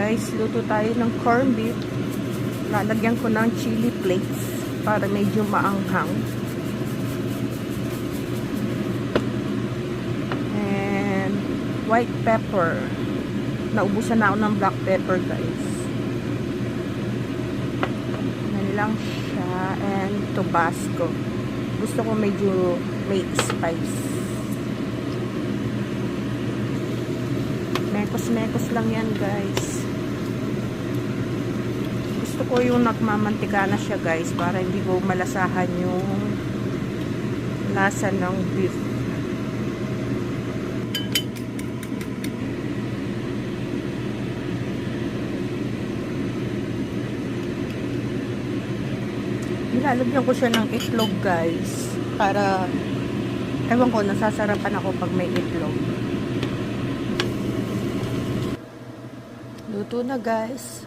guys, luto tayo ng corned beef. Lalagyan ko ng chili flakes para medyo maanghang. And white pepper. Naubusan na ako ng black pepper, guys. Yan lang siya. And Tabasco. Gusto ko medyo may spice. Mekos-mekos lang yan, guys. Gusto ko yung nagmamantika na siya, guys, para hindi ko malasahan yung lasa ng beef. Nilalagyan ko siya ng itlog, guys, para ewan ko, nasasarapan ako pag may itlog. Luto na, guys.